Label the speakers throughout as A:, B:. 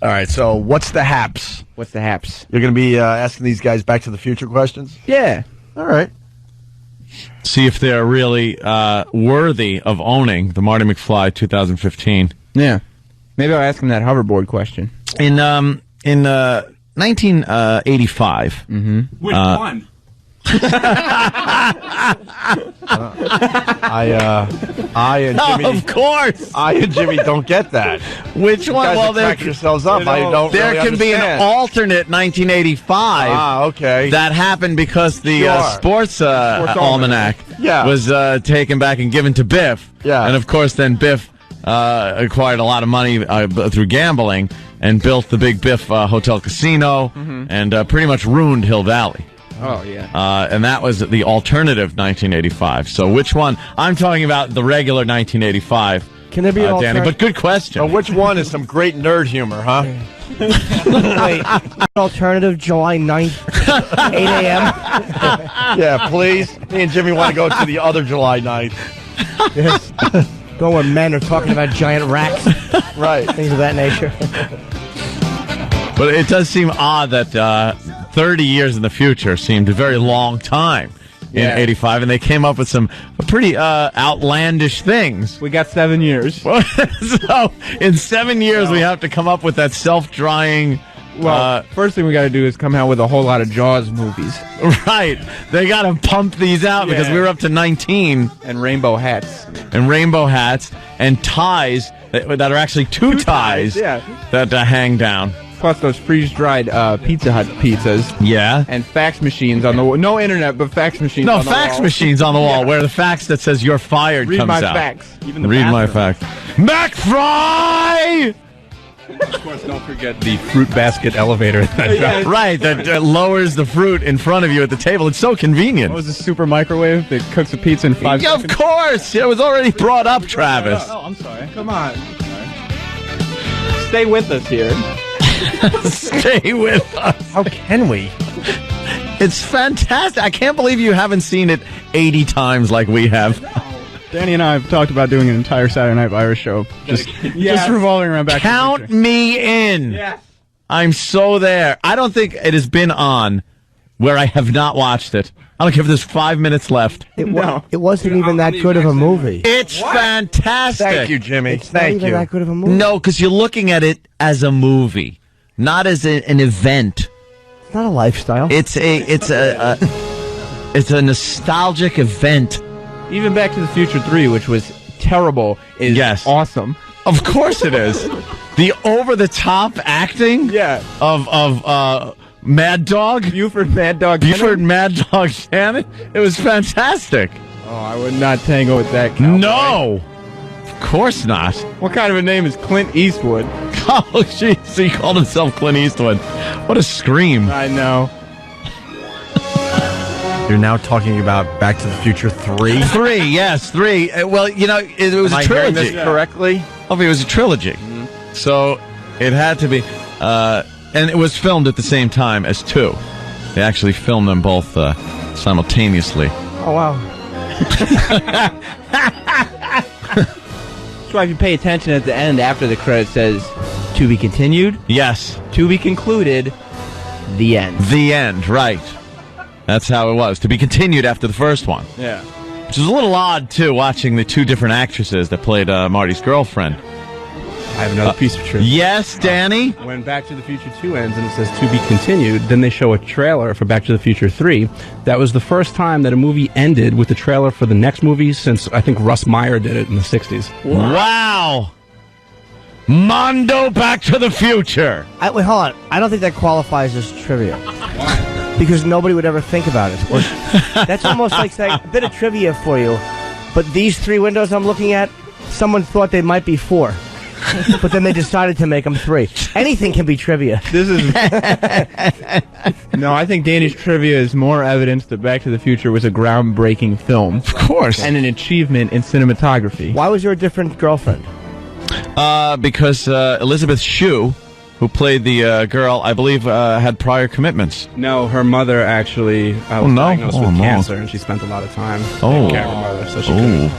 A: All right, so what's the haps?
B: What's the haps?
A: You're going to be asking these guys Back to the Future questions?
B: Yeah.
A: All right.
C: See if they're really worthy of owning the Marty McFly 2015.
B: Yeah. Maybe I'll ask him that hoverboard question.
C: In 1985.
D: Which one?
A: I and Jimmy,
C: of course.
A: I and Jimmy don't get that.
C: Which
A: You
C: one?
A: guys
C: Well,
A: crack yourselves up. I don't
C: there
A: really
C: can be an
A: understand.
C: alternate 1985.
A: Ah, okay.
C: That happened because the sports almanac was taken back and given to Biff.
A: Yeah.
C: And of course, then Biff acquired a lot of money through gambling and built the big Biff Hotel Casino and pretty much ruined Hill Valley.
B: Oh, yeah.
C: And that was the alternative 1985. So which one? I'm talking about the regular 1985.
E: Can there be an
C: Danny? But good question.
A: So which one is some great nerd humor, huh?
E: Wait, alternative July 9th, 8 a.m.?
A: Yeah, please. Me and Jimmy want to go to the other July 9th.
E: Yes. Going where men are talking about giant racks.
A: Right.
E: Things of that nature.
C: But it does seem odd that 30 years in the future seemed a very long time in 85, and they came up with some pretty outlandish things.
B: We got 7 years.
C: So in 7 years, we have to come up with that self-drying...
B: Well, first thing we got to do is come out with a whole lot of Jaws movies.
C: Right. They got to pump these out because we were up to 19.
B: And rainbow hats.
C: And rainbow hats and ties that are actually two ties that hang down.
B: Plus those freeze-dried Pizza Hut pizzas.
C: Yeah.
B: And fax machines on the wall. No internet, but fax machines on the wall.
C: No, fax machines on the wall where the fax that says you're fired
B: Read
C: comes
B: my
C: out.
B: fax. Even the
C: Read my
B: bathroom.
C: fax. McFry!
D: Of course, don't forget the fruit basket elevator.
C: Right, that lowers the fruit in front of you at the table. It's so convenient.
B: What was a super microwave that cooks a pizza in 5
C: Yeah,
B: seconds?
C: of course. It was already brought up, Travis.
B: Oh, I'm sorry. Come on. Stay with us here.
C: Stay with us.
E: How can we?
C: It's fantastic. I can't believe you haven't seen it 80 times like we have.
B: Danny and I have talked about doing an entire Saturday Night Irish show. Just revolving around Back to the
C: Count
B: Future.
C: me in.
B: Yes.
C: I'm so there. I don't think it has been on where I have not watched it. I don't care if there's 5 minutes left.
E: It wasn't even that good of a movie.
C: It's fantastic.
A: Thank you, Jimmy.
E: It's not
A: Thank
E: even
A: you.
E: that good of a movie.
C: No, because you're looking at it as a movie, not as an event.
E: It's not a lifestyle.
C: It's a nostalgic event.
B: Even Back to the Future 3, which was terrible, is awesome.
C: Of course it is. The over-the-top acting of Mad Dog.
B: Buford Mad Dog
C: Shannon. It was fantastic.
B: Oh, I would not tango with that cowboy.
C: No. Of course not.
B: What kind of a name is Clint Eastwood?
C: Oh, jeez. He called himself Clint Eastwood. What a scream.
B: I know.
A: You're now talking about Back to the Future 3?
C: 3, yes, 3. Well, you know, it was
A: Am
C: a
A: I hearing
C: trilogy.
A: this correctly?
C: Oh, it was a trilogy. So it had to be. And it was filmed at the same time as 2. They actually filmed them both simultaneously.
E: Oh, wow.
B: That's why if you pay attention at the end, after the credit says, to be continued,
C: Yes.
B: to be concluded, the end.
C: The end, right. That's how it was. To be continued after the first one.
B: Yeah.
C: Which is a little odd, too, watching the 2 different actresses that played Marty's girlfriend.
D: I have another piece of trivia.
C: Yes, Danny?
D: When Back to the Future 2 ends and it says to be continued, then they show a trailer for Back to the Future 3. That was the first time that a movie ended with the trailer for the next movie since I think Russ Meyer did it in the 60s.
C: Wow. Mondo Back to the Future.
E: Wait, hold on. I don't think that qualifies as trivia. Because nobody would ever think about it. Or, that's almost like saying a bit of trivia for you. But these 3 windows I'm looking at, someone thought they might be 4. But then they decided to make them 3. Anything can be trivia.
B: This is... No, I think Danny's trivia is more evidence that Back to the Future was a groundbreaking film.
C: Of course.
B: And an achievement in cinematography.
E: Why was there a different girlfriend?
C: Because Elizabeth Shue, who played the girl, I believe, had prior commitments.
D: No, her mother actually was diagnosed with cancer, and she spent a lot of time taking care of her mother, so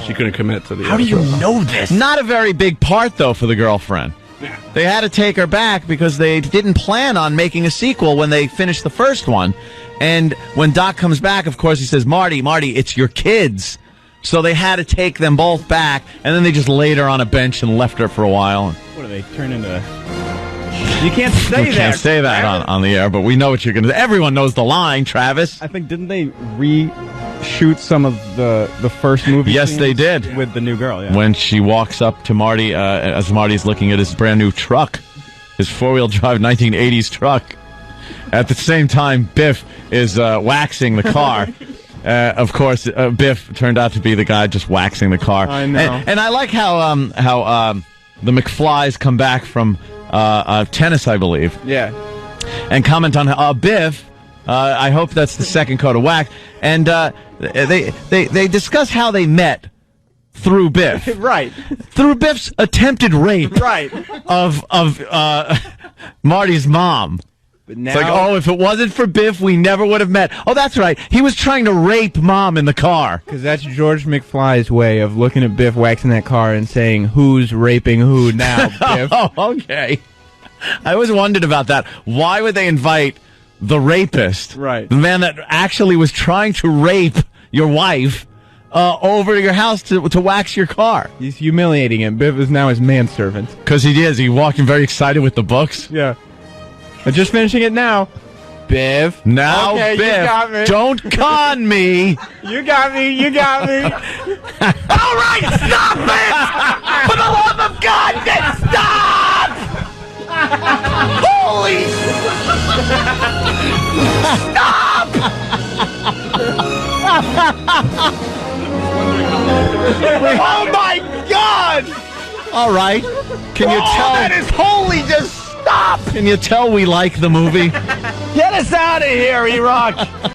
D: she couldn't commit to the
A: How do you know this?
C: Not a very big part, though, for the girlfriend. They had to take her back because they didn't plan on making a sequel when they finished the first one. And when Doc comes back, of course, he says, Marty, it's your kids. So they had to take them both back, and then they just laid her on a bench and left her for a while.
B: What do they turn into? You can't say that.
C: Can't say that on the air, but we know what you're going to do. Everyone knows the line, Travis.
B: I think, didn't they reshoot some of the first movie?
C: Yes,
B: scenes
C: they did.
B: With the new girl, yeah.
C: When she walks up to Marty, as Marty's looking at his brand new truck, his 4-wheel drive 1980s truck. At the same time, Biff is waxing the car. Of course, Biff turned out to be the guy just waxing the car.
B: I know.
C: And I like how the McFlys come back from tennis, I believe.
B: Yeah.
C: And comment on Biff. I hope that's the second coat of wax. And they discuss how they met through Biff.
B: Right.
C: Through Biff's attempted rape.
B: Right.
C: Of Marty's mom.
B: But now,
C: It's like, if it wasn't for Biff, we never would have met. Oh, that's right. He was trying to rape Mom in the car.
B: because that's George McFly's way of looking at Biff waxing that car and saying, "Who's raping who now, Biff?"
C: Oh, okay. I always wondered about that. Why would they invite the rapist,
B: Right.
C: the man that actually was trying to rape your wife, over to your house to wax your car?
B: He's humiliating him. Biff is now his manservant.
C: Because he is. He walked in very excited with the books.
B: Yeah. I'm just finishing it now. Biff.
C: Now,
B: Okay,
C: Biff,
B: you got me.
C: don't con me.
B: You got me. You got me.
C: All right, stop it! For the love of God, then stop! Holy! Stop! Oh my God! All right, can you tell? That is holy. Just stop! Can you tell we like the movie?
A: Get us out of here, E-Rock.